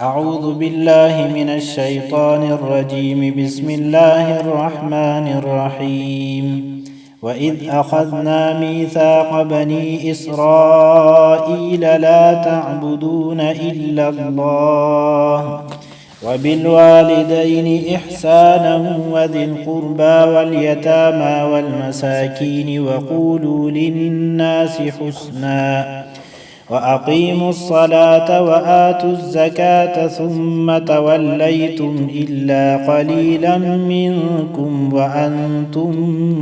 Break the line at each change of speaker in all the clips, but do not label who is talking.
أعوذ بالله من الشيطان الرجيم. بسم الله الرحمن الرحيم. وإذ أخذنا ميثاق بني إسرائيل لا تعبدون إلا الله وبالوالدين إحسانا وذي القربى واليتامى والمساكين وقولوا للناس حسنا وأقيموا الصلاة وآتوا الزكاة ثم توليتم إلا قليلا منكم وأنتم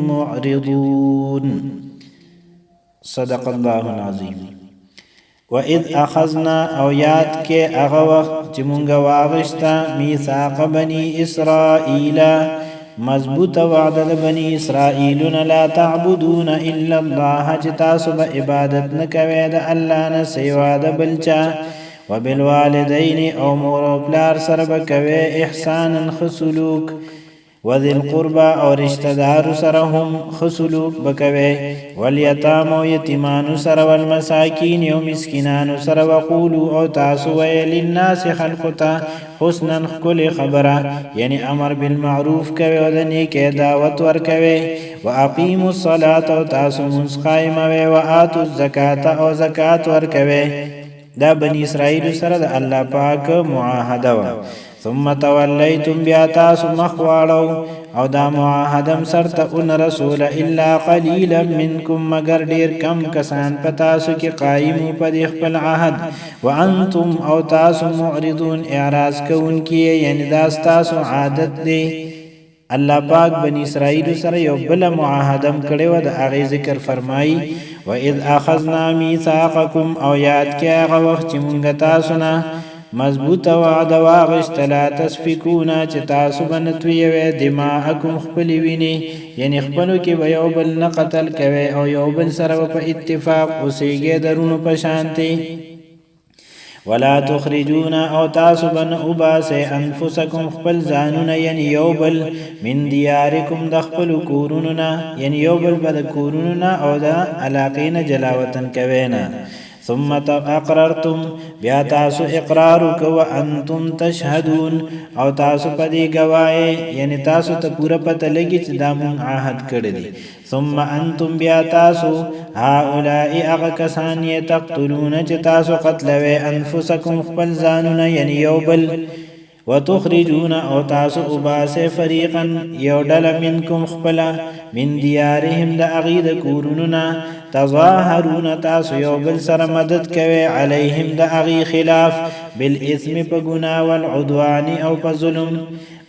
معرضون. صدق الله العظيم. وإذ أخذنا أو ياد كي أغوخ جمونغ واغشتا ميثاق بني إسرائيل مضبوط وعد بني إسرائيلنا لا تعبدون إلا الله جتاسب عبادت نکوید اللہ نسیواد بلچا وبالوالدين او مور پلار سرب کوي احسانا خسلوک وذي القربى او رشتدار سرهم خسلوک بکوي واليتام او يتيمان سر والمساكين او مسكينان سر وقولوا او تاسو للناس خلقتا حسنا كل خبره يعني امر بالمعروف کوي او دني کې دعوت ور کوي واقيموا الصلاه او تاسو منځ قائمه واتوا الزکات او زکات ور کوي. دا بني اسرائيل سره د الله پاک معاهده ثم تولیتم بیا تاسو مخواړو او دا معاهدم سرته ان رسول الا قليلا منكم مگر ډیر کم کسان پتاسو کې قائم په خپل عهد وانتم او تاسو معرضون اعراض کوونکی یعنی دا تاسو عادت دی. الله پاک بنی اسرائیل سره یو بل معاهدم کړي و د هغه ذکر فرمایي واذ اخذنا ميثاقكم او یاد کې هغه وخت چې مونږ تاسو نه مضبوط وعد واغشت لا تسفكونا چې تاسو بنتوي دماءکم خپل ویني یعنی خپلو کې به یو بل نه قتل کوي او یو بل سره په اتفاق اوسېږي درونو په شانتي ولا تخرجون او تاسو بن اباسه انفسکم خپل ځانونه یعنی یو بل من دیارکم د خپل کورونو یعنی یو بل بد کورونو او د علاقین جلاوطن کوي ثم اقررتم بیا تاسو اقرار وکوا انتم تشهدون او تاسو پدې گواهی یعنی تاسو ته پوره پته لګی چې دا مون عهد کړی دی. ثم انتم بیا تاسو هؤلاء اغکسان یتقتلون چې تاسو قتلوي انفسکم خپل ځانونه یعنی یو بل وتخرجون او تاسو اباسه فریقا یو ډله منکم خپلا من دیارهم د اغید کوروننا تظاهرون تاسو یو بل سره مدد کوي علیهم د اغي خلاف بالاثم په ګناه والعدوان او په ظلم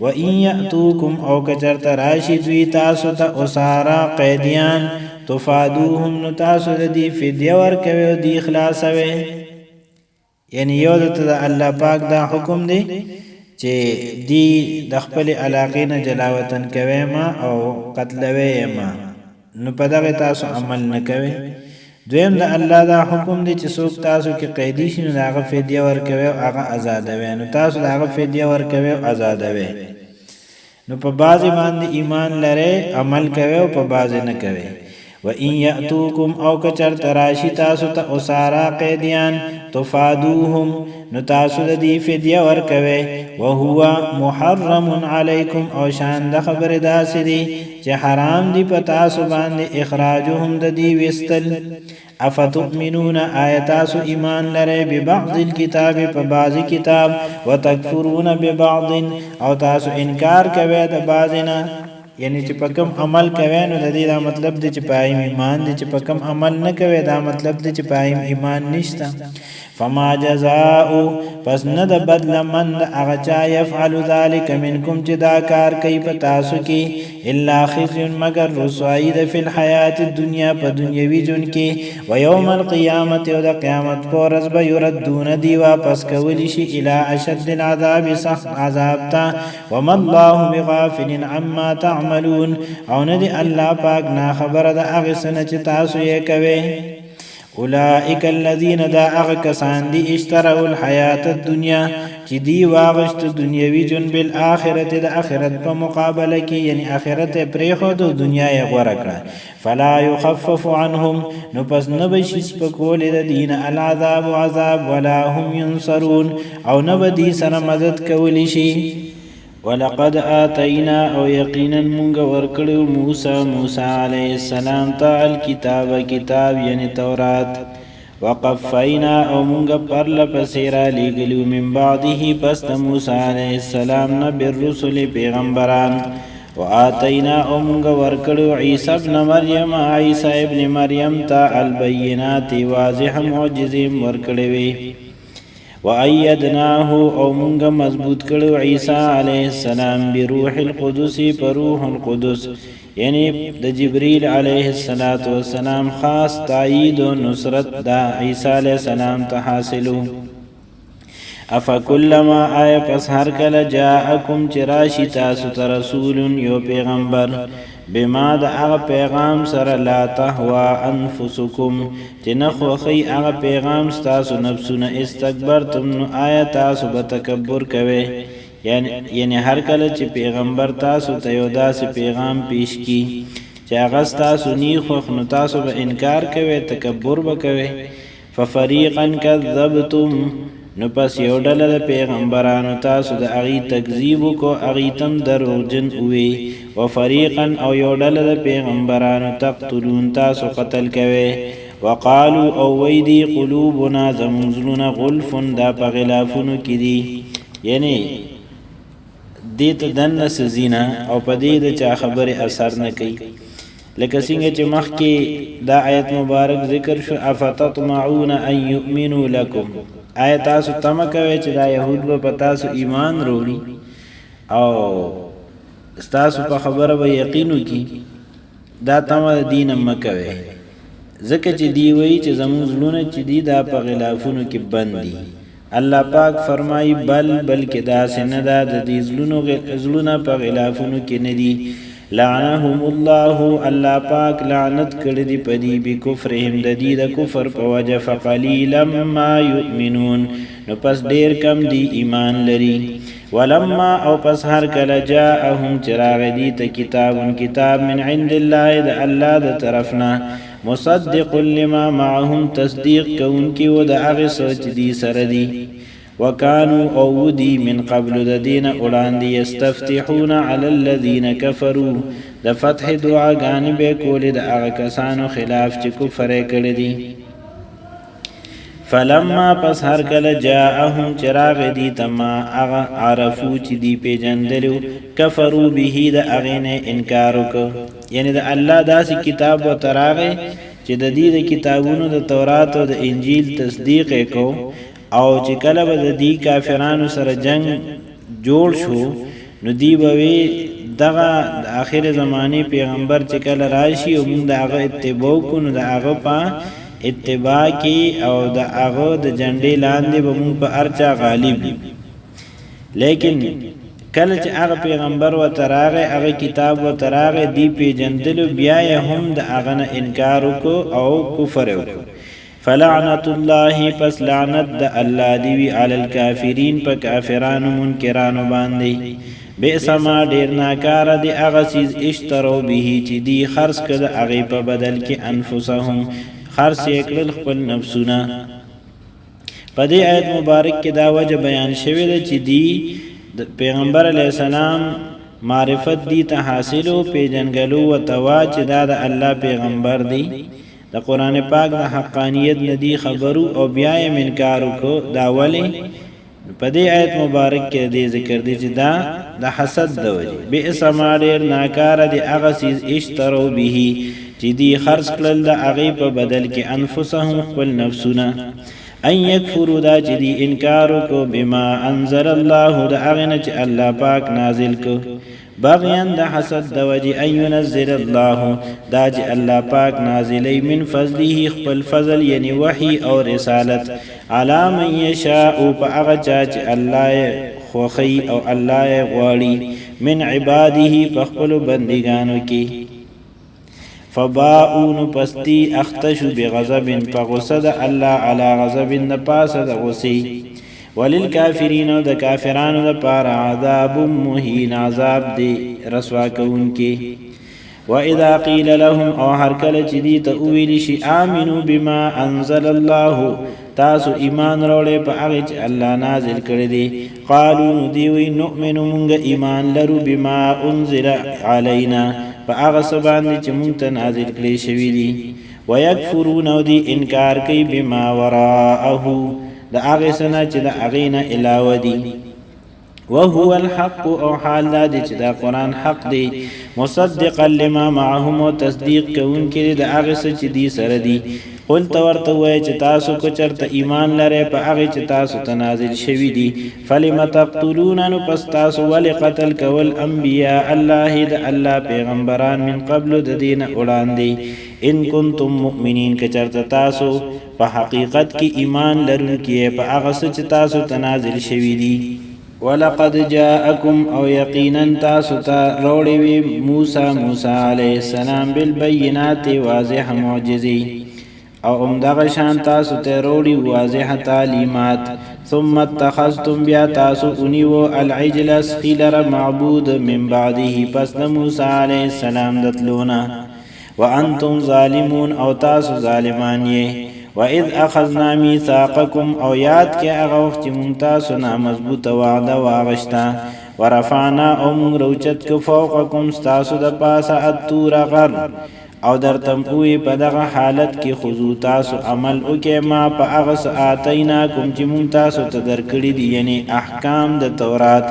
وان یاتوکم او کچر تراشی دوی تاسو ته اسارا قیدیان تفادوهم نو تاسو د دې فدیه ور کوي او د اخلاصوي یعنی یو د الله پاک دا حکم دی چې دی د خپل علاقین جلاوطن کوي ما او قتلوي ما نو په دغه تاسو عمل نه کوي. دویم د الله دا حکم دی چې څوک تاسو کې قیدی شي نو هغه فدیه ورکوي او هغه آزادوي نو تاسو هغه فدیه ورکوي او آزادوي نو په بعضی باندې ایمان لري عمل کوي او په بعضی نه کوي. وَإِن يَأْتُوكُمْ أَوْ كَچَرْ تَرَاشِي تَاسُ تَأُسَارَا قَيْدِيان تُفَادُوهُمْ نُتَاسُ دَدِي فِدْيَ وَرْكَوَي وَهُوَ مُحَرَّمٌ عَلَيْكُمْ أَوْ شَان د خبر داسې دی چې حرام دی په تاسو باندې اخراجهم ددي وستل. افتؤمنون آیتاسو ایمان لري ببعض الكتاب په بعضی کتاب وتکفرون ببعض او تاسو انکار کوي د بعضنا یعنی چې په کوم عمل کوي نو د دې دا مطلب دی چې پایم ایمان دی چې په کوم عمل نه کوي دا مطلب دی چې پایم ایمان نشته. فما جزاء پس نه د بدل من هغه چا يفعل ذلك منکم چې دا کار کوي په تاسو کې الا خزي مگر رسوایی د فی الحیات الدنیا په دنیوي ژوند کې و یوم القیامت او د قیامت پر ورځ به يردون دی واپس کولی شي الی اشد العذاب سخت عذاب تا وما الله بغافل عما تعملون او نه دی الله پاک نه خبر د هغه سنه چې تاسو یې کوي. اولئک الذین دا اغکسان دی اشتروا الحیات الدنیا چی دی واغشت دنیاوی جن بالآخرت دا آخرت پا مقابلہ کی یعنی آخرت پریخود و دنیا غورکڑا فلا یخفف عنهم نو پس نبشیس پکول دا دین العذاب عذاب ولا هم ینصرون او نبدی سر مدد کولیشی ولقد آتینا او یقینا منگ ورکڑو موسی علیہ السلام تا الکتاب کتاب یعنی تورات وقفینا او منگ پرل پسیرا لگلو من بعده پس موسی علیہ السلام نبر رسول پیغمبران وآتینا او منگ ورکڑو عیسی ابن مریم عیسی ابن مریم تا البینات واضح معجزیم ورکڑوی وَأَيَّدْنَاهُ او منگا مضبوط کرو عیسیٰ علیہ السلام بروح القدس پروح القدس یعنی دا جبریل علیہ السلام خاص تائید و نصرت دا عیسیٰ علیہ السلام تحاصلو افکلما آیا پس ہر کل جاءکم چراشی تاسو ترسول یو پیغمبر بما دا اغا پیغام سر لا تحوا انفسکم چنخو خی اغا پیغام ستاسو نفسون استکبرتم نو آیا تاسو بتکبر کوئے یعنی ہر کل چی پیغمبر تاسو تیودا سے پیغام پیش کی چی اغا ستاسو نیخوخ نو تاسو با انکار کوئے تکبر با کوئے ففریقا کذبتم نو پس یو ڈل دا پیغمبرانو تاسو دا اغی تکذیبو کو اغیتم دروغجن اوی و فریقا او یو ڈل دا پیغمبرانو تقتلون تاسو قتل کوي وقالو او ویدی قلوبنا زمزلون غلفن دا پا غلافونو کی دی یعنی دیت دن سزینا او پا دید چا خبر اثر نکی لکه څنګه چې مخکې دا آیت مبارک ذکر شو افتطمعون ان یؤمنوا لکم آیا تاسو تمه کوئ چې دا یهود به په تاسو ایمان وروړي او ستاسو په خبره به یقین وکړي دا تمه د دین مه کوئ ځکه چې دی وایي چې زموږ زړونه چې دي دا په غلافونو کې بند دي الله پاک فرمایي بلکې داسې نه ده د دې زړونه په غلافونو کې نه دي لعنهم الله الله پاک لعنت کړی دی پدی بکفرهم د دې د کفر په وجه فقلیلا ما یؤمنون نو پس ډیر کم دی ایمان لري ولما او پس هر کله جاءهم چراغ دی ته کتاب من عند الله د الله د طرفنا مصدق لما معهم تصدیق کوونکی و د هغه سوچ دی سره دی وکانو او دی من قبل د دین اولاندی یستفتحون علی الذین کفروا د فتح دعاګانې به کولې د هغه کسانو خلاف چې کفر کړی دي فلما پس هر کله جاءهم چراغ دی تما هغه عرفو چې دی پیجندلو کفروا به د هغه نه انکار وکړ یعنی د الله داسې کتاب و تراغه چې د دې د کتابونو د تورات او د انجیل تصدیق کو او چې کله به د دې کافرانو سره جنگ جوړ شو نو دی به دغه د آخر زمانه پیغمبر چې کله راشي او موږ د هغه اتباع کو نو د هغه په اتباع کې او د هغه د جنډې لاندې به موږ په ارچا غالب لیکن کله چې هغه پیغمبر و تراغه هغه کتاب و تراغه دی پیجندلو بیا هم د هغه نه انکار وکړو او کفر وکړو فلعنت الله پس لعنت د الله دی علی الکافرین په کافرانو منکرانو باندې بئس ما ډیر ناکار دی هغه چیز اشترو به چې دی خرڅ کړه هغه په بدل کې انفسهم خرڅ کړل خپل نفسونه په دې آیت مبارک کې دا وجه بیان شوی دی چې دی د پیغمبر علی السلام معرفت دی ته حاصلو پیجنګلو او توا چې دا د الله پیغمبر دی د قرآن پاک د حقانیت ندی خبرو او بیا یې منکار وکړو دا ولی په دې آیت مبارک کې دې ذکر دی چې دا د حسد د وجې بئس ما ډېر ناکاره دی هغه څیز اشترو به چې دی خرڅ کړل د هغې په بدل کې انفسهم خپل نفسونه ان یکفروا دا چې دی انکار وکړو بما انزل الله د هغې نه چې الله پاک نازل کو بغیان دا حسد دا وجی ان ینزل الله دا جی اللہ پاک نازلی من فضله خپل فضل یعنی وحی او رسالت علا من یشاء پا اغا چی اللہ خوخی او اللہ غواړي من عباده پا خپل بندگانو کی فباؤون پستی اختشو بغضب فغصد الله علی غضب نپاس د غصی وللکافرین د کافرانو د پار عذاب مهین عذاب دی رسوا کون کی واذا قیل لهم او هر کله چې دی ته ویل شي امنو بما انزل الله تاسو ایمان راوړې په هغه چې الله نازل کړی دی قالو دی وی نؤمن مونږ ایمان لرو بما انزل علینا په هغه سبان چې مونږ ته نازل کړی شوی دی ويکفرون او دی انکار کوي بما وراءه د هغه سنه چې د هغه نه علاوه دی وهو الحق او حال دا چې دا قرآن حق دی مصدقا لما معهم او تصدیق کوونکی د هغه څه چې دی سره دی قل تورته وای چې تاسو کو چرته ایمان لرئ په هغه چې تاسو ته نازل شوی دی فلم تقتلون نو پس تاسو ول قتل کول انبیاء الله د الله پیغمبران من قبل د دین وړاندې ان کنتم مؤمنین که چرته تاسو په حقیقت کې ایمان لرونکي په هغه څه چې تاسو ته نازل شوی دی ولقد جاءكم او یقینا تاسو ته روړی وی موسی علیه السلام بالبينات واضح معجزې او دغه شان تاسو ته روړی واضح تعلیمات ثم اتخذتم بیا تاسو انیو العجل اسخیلر معبود من بعده پس موسی علیه السلام دتلونا وانتم ظالمون او تاسو ظالمان یې وَإِذْ أَخَذْنَا مِيثَاقَكُمْ او یاد کې هغه وخت چې مونږ تاسو نه مضبوطه وعده واغشتا ورفعنا او مونږ روچت کو فوقکم تاسو د پاسه الطور غر او درتم وی په دغه حالت کې خضوع تاسو عمل وکې ما په هغه ساتیناکم چې مونږ تاسو ته درکړي دي یعنی احکام د تورات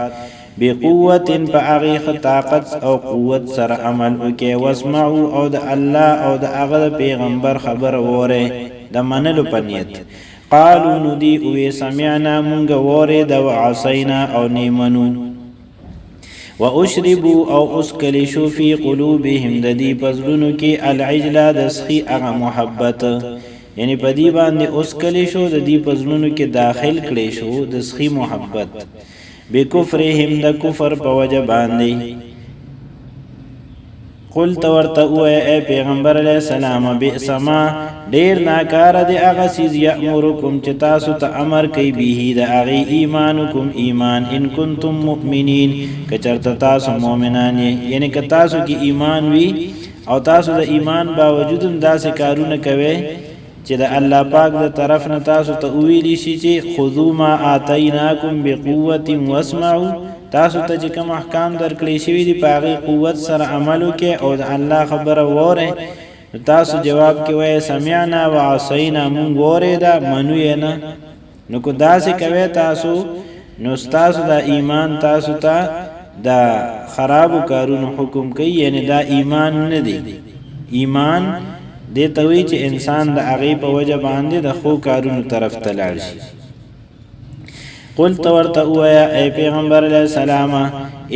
بقوت په هغه طاقت او قوت سره عمل وکې واسمعوا او د الله او د هغه پیغمبر خبر وره د منلو پنیت قالو ندی اوی سمعنا مونږ وره د وعصینا او نیمنو واشربوا او اسکل شو فی قلوبهم د دې پزړونو کې العجل د سخی هغه محبت یعنی په دې باندې اسکل شو د دې پزړونو کې داخل کړي شو د سخی محبت بکفرهم د کفر په وجه باندې قل تورته اے پیغمبر علیہ السلام بئس ما ډیر ناکار دی هغه سیز یامرکم چې تاسو ته امر کوي به د هغه ایمانکم ایمان ان کنتم مؤمنین که چرته تاسو مؤمنان یعنی که تاسو کې ایمان وی او تاسو د ایمان باوجود داسې کارونه کوي چې د الله پاک د طرف نه تاسو ته ویلی شي چې خذوا ما آتیناکم بقوه واسمعوا تاسو ته چې کوم احکام درکړي شوی دي په هغه قوت سره عمل وکړئ او د الله خبره وره تاسو جواب کې وای سمعنا وعصینا مونږ وره دا منو یې نه نو کو داسې کوي تاسو نو تاسو د ایمان تاسو ته دا خراب کارونو حکم کوي یعنی دا ایمان نه دی ایمان دې ته وی چې انسان د هغه په وجه باندې د خو کارونو طرف ته لاړ شي قل تورته اوایا اے پیغمبر علیہ السلام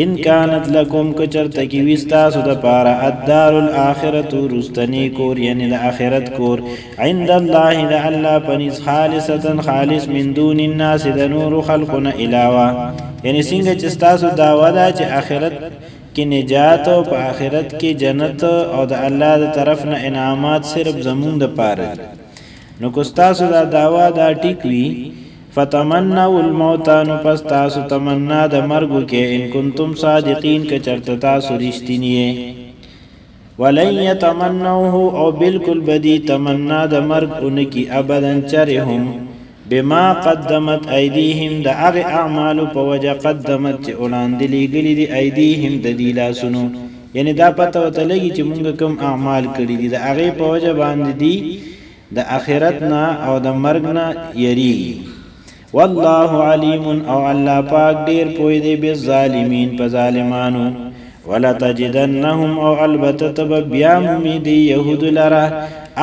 ان کانت لکم کچرته کی وستاسو د پاره الدار الاخرت رستنی کور یعنی د اخرت کور عند الله د الله پنځ خالصتا خالص من دون الناس د نور خلقنا علاوه یعنی څنګه چې تاسو داوا ده چې اخرت کې نجات او په اخرت کې جنت او د الله د طرف نه انعامات صرف زمون د پاره نو کو تاسو دا داوا دا ټیک وی فتمنوا الموت نو پس تاسو تمنا د مرګ کې ان کنتم صادقین که چرته تاسو رښتینی ولن يتمنوه او بالکل بدی تمنا د مرګ انکی ابدا چرهم بما قدمت ایدیهم د هغه اعمال په وجه قدمت چې وړاندې لګلی دي ایدیهم د دی لاسونو یعنی دا پته وته لګی چې مونږ کوم اعمال کړی دي د هغه په وجه باندې دي د اخرت نه او د مرګ نه یری والله علیم او الله پاک ډیر پوی دی به ظالمین په ظالمانو ولا تجدنهم او البته بیا امید يهود لرا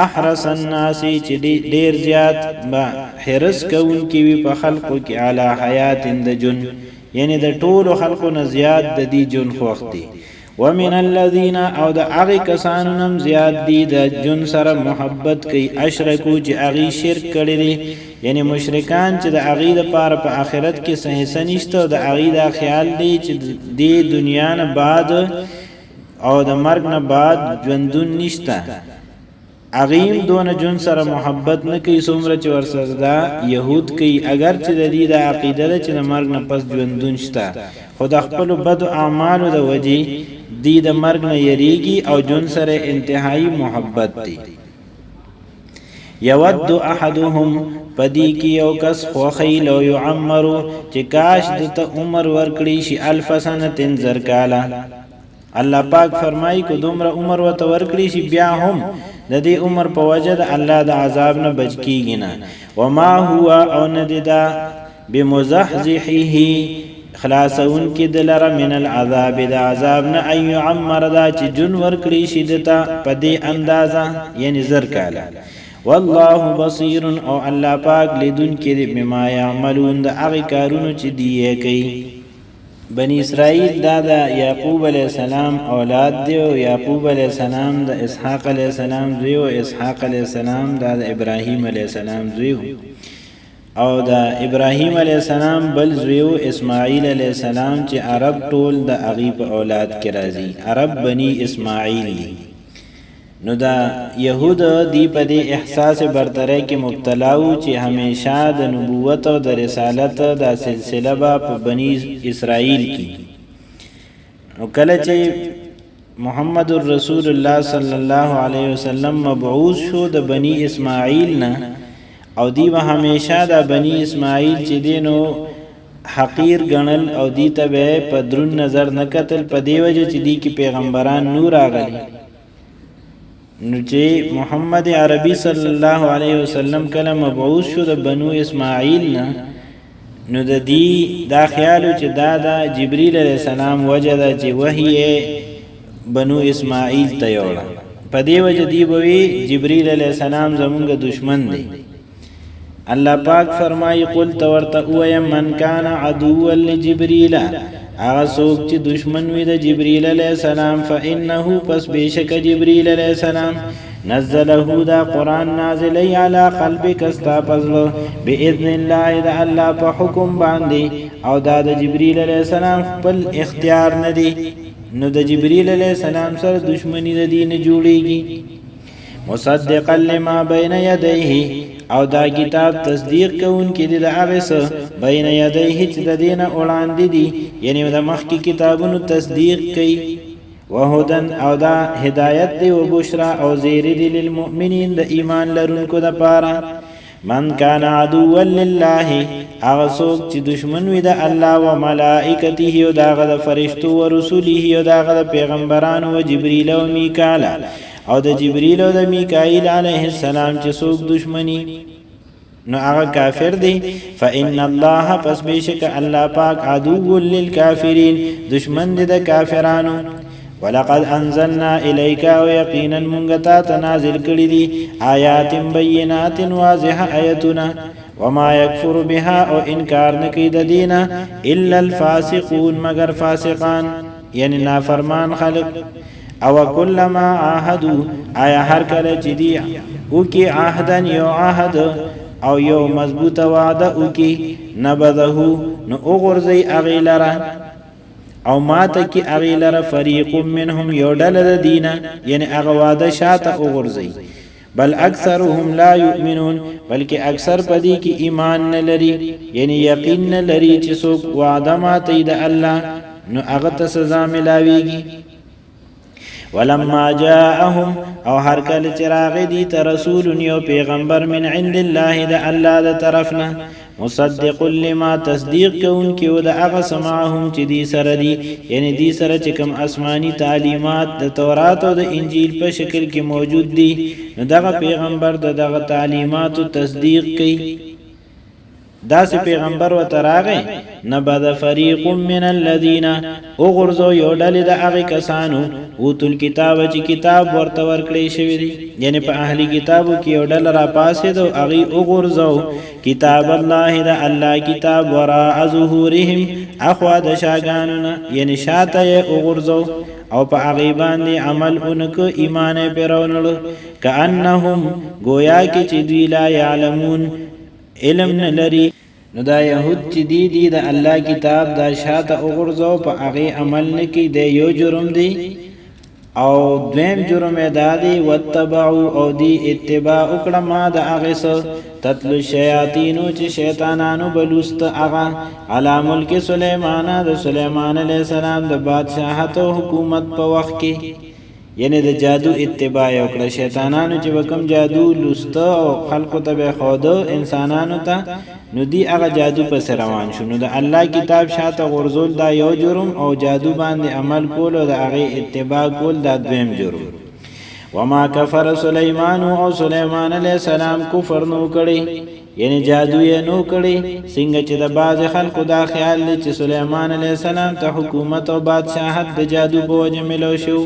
احرس الناس چې ډیر زیات با حرس کوون کی په خلقو کې اعلی حیات د جن یعنی د ټولو خلقو نه زیات د دې جن خوښ دي ومن الذين او د هغه کسانو نم زیات دي د جن سره محبت کوي اشرکو چې هغه شرک کړي دي یعنی مشرکان چې د هغه لپاره په آخرت کې صحیح نشته د هغه د خیال دی چې د دنیا نه بعد او د مرګ نه بعد ژوندون نشته اغیم دون جون سره محبت نه کوي څومره چې ورسره دا يهود کوي اگر چې د دې د عقیده ده چې د مرګ نه پس ژوندون شته خو د خپل بد اعمالو د وجې دی د مرګ نه یریږي او جون سره انتهایی محبت دی یود احدهم پدی کی یو کس خوخی لو یعمرو چې کاش دته عمر ورکړي شي الف سنه زر کالا الله پاک فرمایي کو دومره عمر وته ورکړي شي بیا هم د دې عمر په وجه د الله د عذاب نه بچ کیږي نه وما هو او نددا بمزحزحه خلاصون کې دلره من العذاب د عذاب نه اي عمر دا چې جن ورکړي شي دته په دې اندازا یعنی زر کالا والله بصیر او الله پاک لیدون کې بما يعملون د هغه کارونو چې دی کوي بنی اسرائیل دا د یعقوب علیہ السلام اولاد دی او یعقوب علیہ السلام د اسحاق علیہ السلام زوی او اسحاق علیہ السلام د ابراهیم علیہ السلام زوی او د ابراهیم علیہ السلام بل زوی او اسماعیل علیہ السلام چې عرب ټول د اغیب اولاد کې راځي عرب بنی اسماعیل دی نو دا یهود دی په دې احساس برتری کې مبتلا وو چې همیشه د نبوت او د رسالت دا سلسله په بنی اسرائیل کې نو کله چې محمد رسول الله صلی الله علیه وسلم مبعوث شو د بنی اسماعیل نه او دی به همیشه د بنی اسماعیل چې دینو حقیر گنل او دی ته په درون نظر نه کتل په دی وجه چې دی کې پیغمبران نور راغلي نو چې محمد عربي صلی الله علیه وسلم کله مبعوث شو د بنو اسماعیل نه نو د دې دا خیالو چې دا د جبرئیل علیه السلام وجه ده چې وحی بنو اسماعیل ته یوړه په دې وجه دی به جبرئیل علیه السلام زمونږ دشمن دی الله پاک فرمایي قل تورت او من کان عدو لجبرئیل هغه څوک چې دشمن وي د جبرئیل علیہ السلام فانه پس بشک جبرئیل علیہ السلام نزله دا قران نازلی علی قلبک استا پزلو باذن الله د الله په حکم باندې او دا د جبرئیل علیہ السلام خپل اختیار نه دی نو د جبرئیل علیہ السلام سره دشمنی د دین جوړیږي مصدقا لما بین یدیه او دا کتاب تصدیق کوون کې د هغه څه بین یدیه چې د دینه وړاندې دي یعنی د مخکې کتابونو تصدیق کوي وهدن او دا هدایت دی او بشرا او زیر دی للمؤمنین د ایمان لرونکو د پاره من کان عدو لله هغه څوک چې دشمن وي د الله او ملائکته او دغه فرشتو او رسوله او دغه پیغمبرانو او جبرئیل او میکائیل او د جبرئیل او د میکائیل علیه السلام چې څوک دشمنی نو هغه کافر دی فإن الله پس بشک الله پاک عدو للکافرین دشمن دی د کافرانو ولقد انزلنا الیک او یقینا منغتا تنازل کړي دي آیات بینات واضح آیتنا وما یکفر بها او انکار نکي د دینه الا الفاسقون مگر فاسقان یعنی نافرمان خلق او کلما عاهدوا آیا هر کله چې دی او کی عهدن یو عهد او یو مضبوطه وعده او کی نبذه نو اغرزی اغیلرا او ماته کی اغیلرا فریق منهم یو ډله د دینه یعنی هغه وعده شاته اغرزی بل اکثرهم لا یؤمنون بلکې اکثر پدې کې ایمان نه لري یعنی یقین نه لري چې څوک وعده ماته د الله نو هغه ته سزا ملاويږي ولما جاءهم او هر کله چراغ دي ته رسول یو پیغمبر من عند الله د الله د طرفنا مصدق لما تصدیق کون کې او د هغه سماهم چې دي سره دي یعنی دي سره چې کوم آسمانی تعلیمات د تورات او د انجیل په شکل کې موجود دي نو دغه پیغمبر دغه تعلیمات تصدیق کوي داس پیغمبر و تراغه نبذ فریق من الذین اغرزو یو ډلې د هغه کسانو اوتل کتاب چې کتاب ورته ورکړی شوی دی یعنی په اهلی کتابو کې یو ډله را پاسې دو هغه اغرزو کتاب الله د الله کتاب وراء ظهورهم اخوا د شاګانونه یعنی شاته اغرزو او په هغه باندې عمل اونکو ایمان پیرونلو کأنهم گویا کې چې دوی لا یعلمون علم نلري نو دا يهود چې دي د الله کتاب دا شاته وګرځو په هغه عمل نه کې د یو جرم دی او دویم جرم دادی واتبعو او دی اتباع اکڑا ما دا اغیس تتلو الشیاطینو چی شیطانانو بلوست اغا علا ملک سلیمان دا سلیمان علیہ السلام دا بادشاہت و حکومت پا وقت کی یعنی د جادو اتباع وکړه شیطانانو چې وکم جادو لست او خلقو ته خود انسانانو ته نو دی هغه جادو پس روان شو نو د الله کتاب شاته غرزول دا یو جرم او جادو باندې عمل کول او د هغه اتباع کول دا دویم جرم وما کفر سلیمان او سلیمان علیہ السلام کفر نو کړي یعنی جادو یې نو کړي څنګه چې د باز خلقو دا خیال لري چې سلیمان علیہ السلام ته حکومت او بادشاہت د جادو په وجه ملو شو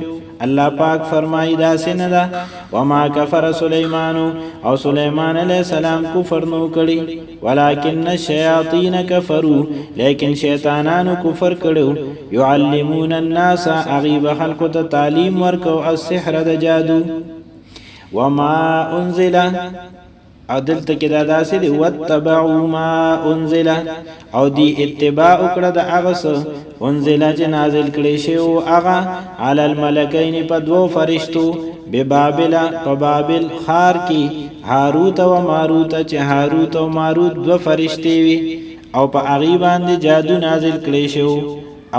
الله پاک فرمایي دا سندا وما کفر سلیمان او سلیمان علیہ السلام کفر نو کړي ولکن الشیاطین کفروا لیکن شیطانانو کفر کړو يعلمون الناس اغیب خلق ته تعلیم ورکو السحر د جادو وما انزل عدل تکدا داسې دی واتبعوا ما انزل او دی اتباع کړه د هغه انزل چې نازل کړي شی او هغه علی الملکین په دوو فرشتو ببابل په بابل خار کې هاروت او ماروت چې هاروت او ماروت دو فرشتي وي او په هغه باندې جادو نازل کړي شو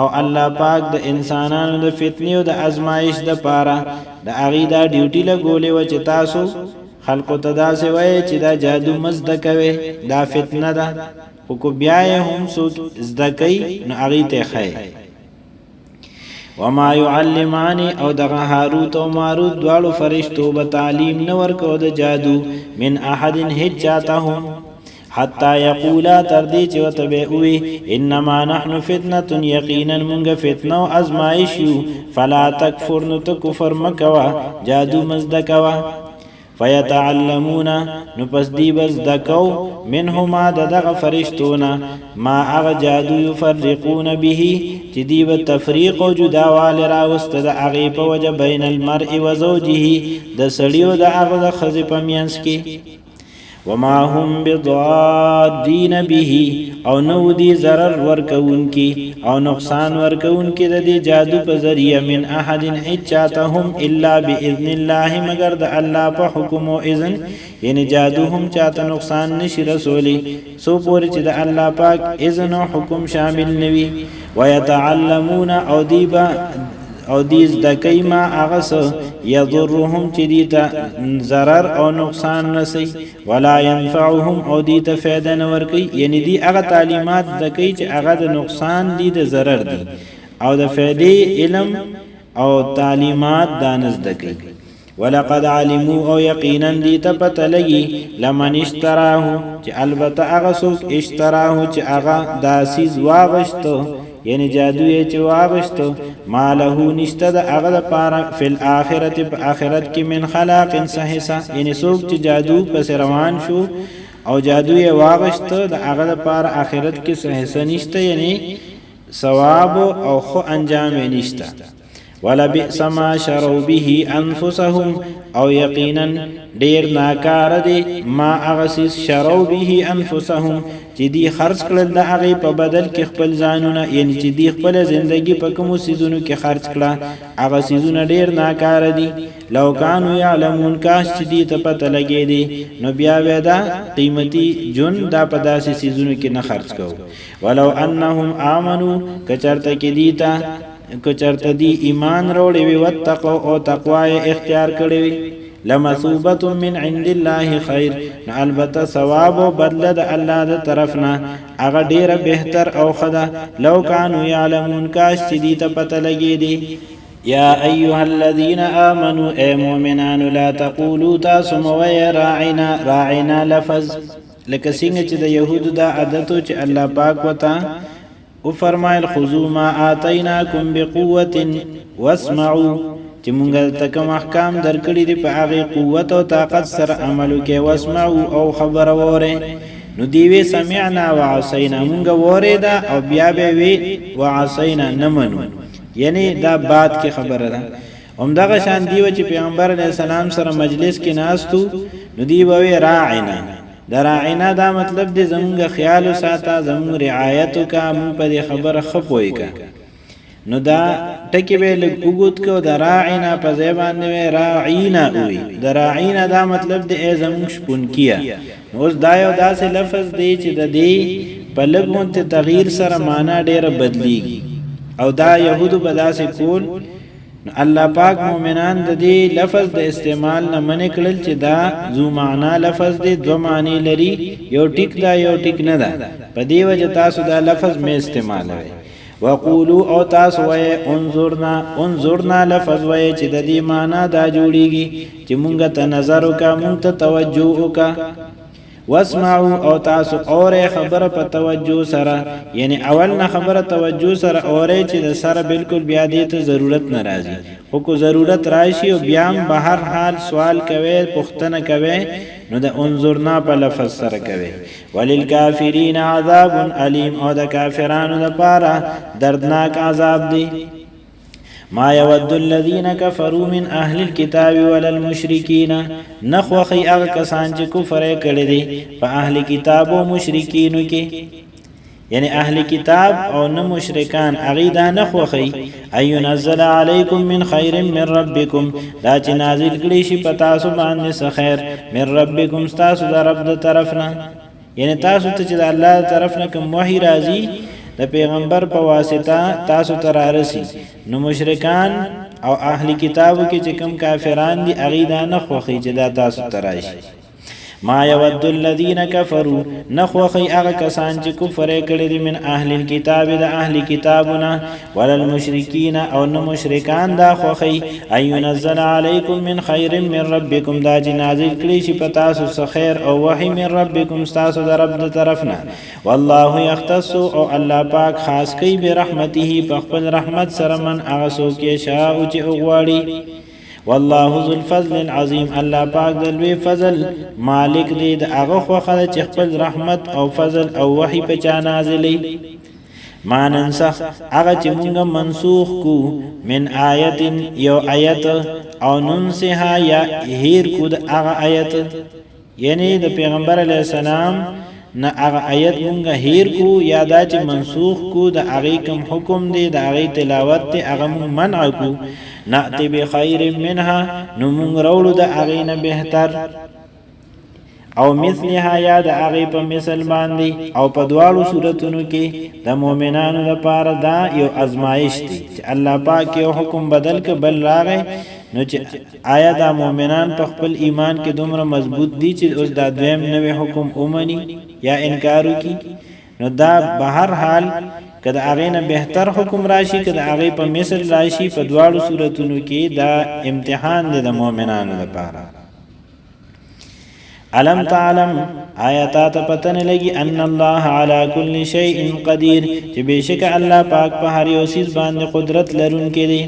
او الله پاک د انسانانو د فتنې او د ازمایش د پاره د هغه دا ډیوټي لګولې و چې تاسو خلقو تدا سے وای چې دا جادو مزد کوي دا فتنه ده خو کو بیا هم سو زدکای نو اغه ته خای وما يعلمان او دغه هاروت او ماروت دوالو فرشتو به تعلیم نه ورکو د جادو من احد حجاتهم حتى يقولا تردي چې وتبه وي انما نحن فتنه يقينا منغ فتنه او ازمائش فلا تكفر نو کفر مکوا جادو مزد کوا فیتعلمون نو پس دی بز دکو منهما دغه فرشتونا ما اغ جادو یفرقون به چې دی به تفریق او جداوال راوست د اغه په وجه بین المرء و زوجه د سړیو د اغه د خزې په مینس کې وما هم بضارین به او نو دی ضرر ورکون کی او نقصان ورکون کی د دې جادو په ذریعہ من احد حجاتهم الا باذن الله مگر د الله په حکم او اذن یعنی جادو هم چاته نقصان نشي رسولي سو پوری چې د الله پاک اذن او حکم شامل نوي ويتعلمون او دیبا او دیز دکی ما اغس یضرهم چی دیتا ضرر او نقصان نسی ولا ينفعهم او دیتا فیده نورکی یعنی دی اغا تعلیمات دکی چی اغا دا نقصان دی دا ضرر دی او دا فیده علم او تعلیمات دانز دکی ولقد علموا او یقینا دیتا پتا لگی لمن اشتراهو چی البتا اغا سوک اشتراهو چی اغا داسیز واغشتو یعنی جادوی چې واغشتو ما له نشته د هغه د پاره فل اخرت په اخرت کې من خلاق صحیحا یعنی څوک چې جادو پس روان شو او جادوی واغشتو د هغه د پاره اخرت کې صحیحا نشته یعنی ثواب او خو انجام نشته ولا بئس ما شروا به انفسهم او یقینا ډیر ناکار دي ما اغسس شروا به انفسهم چې دی خرج کړل د هغه په بدل کې خپل ځانونه یعنی چې دی خپل ژوندۍ په کوم سيزونو کې خرج کړه هغه سيزونه ډیر ناکار دي لو کانوا يعلمون کاش چې دی ته پته لګي دي نو بیا ودا قیمتي جون دا په داسې سيزونو کې نه خرج کو ولو انهم امنوا کچرته کې دیتا کچرته دی ایمان وروړي وي وتقوا او تقوا اختیار کړی وي لمثوبه من عند الله خير البته ثواب او بدله د الله د طرفنا هغه ډیره بهتر او خدا لو كانوا يعلمون کاش چې دې ته پته لګي دي یا ایها الذين امنوا اي مؤمنان لا تقولوا تاسموا راعنا لفظ لکه څنګه چې د يهودو د عادتو چې الله پاک وتا او فرمایل خذوا ما آتيناكم بقوه واسمعوا چې مونږ ته کوم احکام درکړي دي په هغه قوت او طاقت سره عمل وکي واسمعوا او خبر وره نو دیوی سمعنا وعصینا مونږ وره دا او بیا به وی وعصینا نمنو یعنی دا بعد کې خبره ده همدغه شان دیو چې پیغمبر علیه السلام سره مجلس کې ناستو نو دی به راعنا دراعنا دا مطلب دی زمونږ خیال ساته زمونږ رعایت کا مون په خبره خپوي کا نو دا ټکی به لږ وګت کو د راعینا په ځای باندې راعینا وي د راعینا دا مطلب د زمون شپون کیا اوس دا یو داسې لفظ دی چې د دې په لږ تغییر سره معنا ډیره بدلیږي او دا يهودو به داسې کول الله پاک مؤمنان د دې لفظ د استعمال نه منع کړل چې دا ذو معنا لفظ دی دو معنی لري یو ټیک دا یو ټیک نه ده په دې وجه تاسو دا لفظ مې استعمالوي وقولوا او تاسو وای انظرنا لفظ وای چې د دې معنا دا جوړیږي چې مونږ ته نظر وکا مونږ ته توجه وکا واسمعوا او تاسو اوره خبره په توجه سره یعنی اول نه خبره توجه سره اوره چې د سره بالکل بیا دې ته ضرورت ناراضي خو کو ضرورت راشي او بیا به هر حال سوال کوي پوښتنه کوي نو د انظرنا په لفظ سره کوي وللکافرین عذاب الیم او د کافرانو لپاره دردناک عذاب دی ما يود الذين كفروا من اهل الكتاب ولا المشركين نخوخي اغه کسان چې کفر کړي دي په اهل کتاب او مشرکین کې یعنی اهل کتاب او نه مشرکان اغیدا نخوخي اينزل عليكم من خير من ربكم دا چې نازل کړي شي پتا سو باندې خیر من ربكم تاسو د رب د طرفنا یعنی تاسو ته چې د الله طرفنا کوم وحي راځي د پیغمبر په واسطه تاسو ته رارسي نو مشرکان او اهل کتابو کې چې کوم کافران دي اغیدا نه خوخي چې دا تاسو ته راشي ما يود الذين كفروا نخوخي اغه کسان چې کفر کړي دي من اهل الكتاب د اهل کتابنا ولا المشركين او نه مشرکان دا خوخي اينزل عليكم من خير من ربكم دا جنازل کړي شي پتا سو خیر او وحي من ربكم تاسو د رب د طرفنا والله يختص او الله پاک خاص کوي به رحمته په خپل رحمت سره من هغه څوک یې شاء او چې غواړي والله ذو الفضل العظیم الله پاک د لوی فضل مالک دی د هغه خوخه چې خپل رحمت او فضل او وحی په چا نازلې ما ننسخ هغه چې مونږ منسوخ کو من آیت یو آیت او ننسها یا هیر کو د هغه آیت یعنی د پیغمبر علی السلام نه هغه آیت مونږ هیر کو یا دا چې منسوخ کو د هغه کوم حکم دی د هغه تلاوت ته هغه منع کو نأتی بخیر منها نو مونږ راوړو د هغې نه بهتر او مثلها یا د هغې په مثل باندې او په دواړو صورتونو کې د مؤمنانو لپاره دا یو ازمایش دی چې الله پاک یو حکم بدل که بل راغی نو چې آیا دا مؤمنان په خپل ایمان کې دومره مضبوط دي چې اوس دا دویم نوی حکم اومني یا انکار وکړي نو دا به هر حال کله هغه نه بهتر حکم راشي کله هغه په مثل راشي په دواړو صورتونو کې دا امتحان دی د مؤمنانو لپاره علم تعلم آیات پتن لګي ان الله على كل شيء قدير چې بشک الله پاک په هر یو چیز باندې قدرت لرونکی دی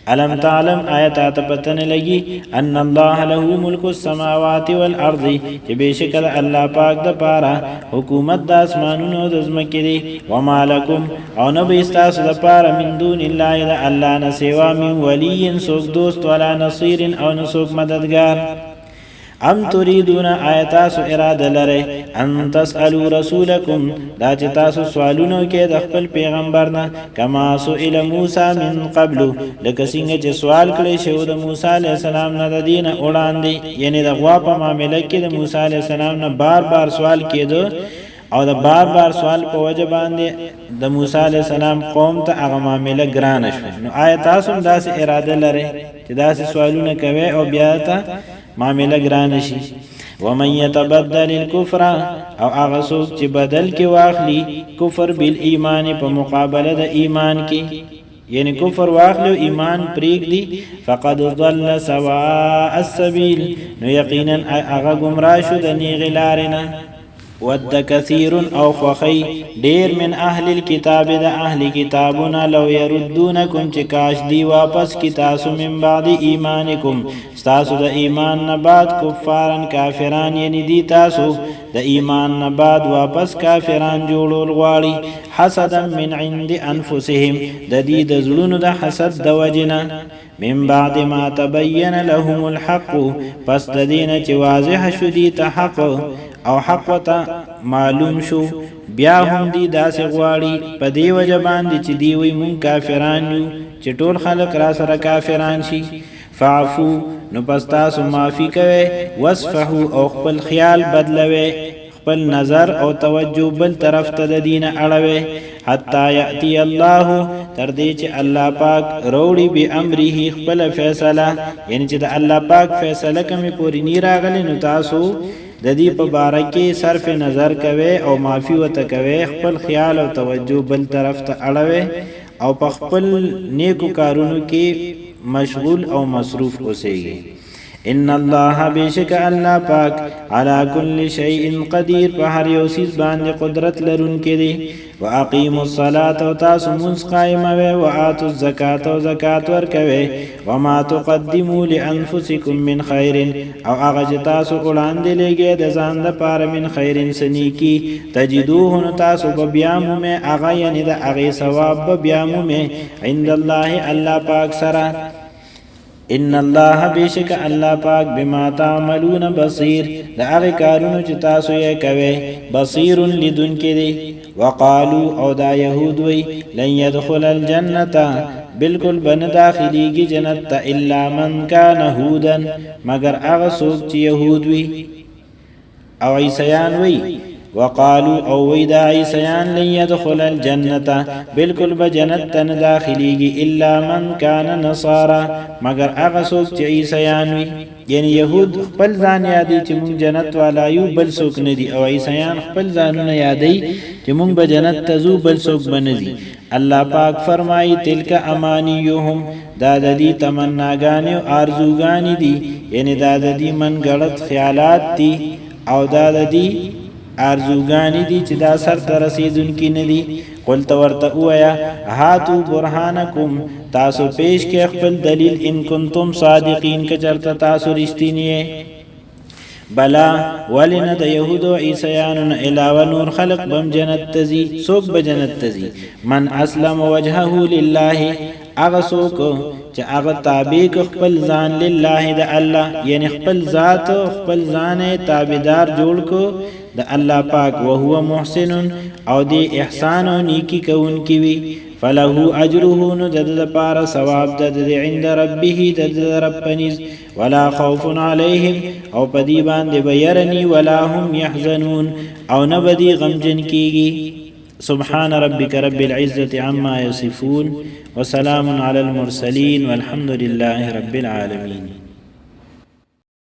علم تعلم آیات پتن لگی ان الله له ملک السماوات والارض چې بشک الله پاک د پاره حکومت د اسمانونو د زمکې دی وما لكم او نه به تاسو د پاره من دون الله الا الله نه سوا من ولی سوک دوست ولا نصير او نه سوک مددگار ام تريدون آیاتاسو اراده لره ان تسألوا رسولکم دا چې تاسو سوالونو کې د خپل پیغمبر نه کما سئل موسی من قبل لکه څنګه چې سوال کړی شو د موسی علی السلام نه د دین وړاندې یعنی د غوا په معاملې کې د موسی علی السلام نه بار بار سوال کېدو او د بار بار سوال په وجه باندې د موسی علی السلام قوم ته هغه معاملې ګران شو نو آیاتاسو داسې اراده لره چې داسې سوالونه کوي او بیا ته معاملہ گران شي ومن يتبدل الكفر او هغه څوک چې بدل کې واخلي کفر بالایمان په مقابله د ایمان کې یعنی کفر واخلو ایمان پریږدي فقد ضل سواء السبيل نو یقینا هغه گمراه شو د نیغې لارې نه ود كثير او خخي ډیر من اهل الكتاب د اهل کتابنا لو يردونكم چې کاش دی واپس کی تاسو من بعد ایمانکم تاسو د ایمان نه بعد کفارن کافران یعنی دی تاسو د ایمان نه بعد واپس کافران جوړول غواړي حسدا من عند انفسهم د دې د زړونو د حسد د وجنه من بعد ما تبين لهم الحق پس د دین چې واضح شو دي ته حق او حق وتا معلوم شو بیا هم دی داسې غواړي په دی وجه باندې چې دی وی مون کافران یو چې ټول خلق را سره کافران شي فعفو نو پس تاسو معافي کوي وصفحو او خپل خیال بدلوي خپل نظر او توجه بل طرف ته د دین اړوي حتا یاتی الله تر دې چې الله پاک روړي به امره خپل فیصله یعنی چې د الله پاک فیصله کوي پوری نی راغلی نو تاسو د دې په باره کې صرف نظر کوي او معافي وته کوي خپل خیال او توجه بل طرف ته اړوي او په خپل نیکو کارونو کې مشغول او مصروف اوسئ ان الله بیشک الله پاک علی کل شیء قدیر په هر یو چیز باندې قدرت لرونکی دی واقیموا الصلاة او تاسو مونږ قائموي او اتو الزکات او زکات ورکوي وما تقدموا لانفسکم من خیر او هغه تاسو وړاندې لګي د ځان لپاره من خیر سنیکی تجدوه تاسو په بیامه هغه یعنی د هغه ثواب په بیامه عند الله الله پاک سره ان الله بیشک الله پاک بما تعملون بصیر دا هغه کارونه چې تاسو یې کوي بصیر لدن کې دی وقالو او دا يهود وی لن يدخل الجنه بالکل بن داخليږي جنت الا من كان هودا مگر هغه څوک چې يهود وي او عیسیان وی وقالوا او ويدا عيسيان لن يدخل الجنة بالکل بجنت تن داخليږي الا من كان نصارى مگر هغه څوک چې عیسیان وي یعنی يهود خپل ځان یادي چې مونږ جنت والا یو بل څوک نه دي او عیسیان خپل ځانونه یادي چې مونږ به جنت تزو بل څوک بنځي الله پاک فرمایي تلک امانیهم دا د دې تمناګانې او ارزوګانې دي یعنی دا د دې من غلط خیالات دي او دا د دې ارزوګانی دي چې دا سر ته رسیدونکي نه دي قلت ورته وایا هاتو برهانکم تاسو پیش کې خپل دلیل ان کنتم صادقین که چرته تاسو رښتینی بلا ولنه د يهودو عیسیانو نه علاوه نور خلق بم جنت تزي سوق به جنت تزي من اسلم وجهه لله اغه سوق چې هغه تابع خپل ځان لله د الله یعنی خپل ذات خپل ځان تابعدار جوړ کو د الله پاک او هو محسن او دی احسان او نیکی کون کی وی فله اجره نو د لپاره ثواب د عند ربه د رب پنیز ولا خوف علیهم او پدی باندې بیرنی ولا هم يحزنون او نبدی غمجن کیږي سبحان ربك رب العزة عما يصفون وسلام على المرسلين والحمد لله رب العالمين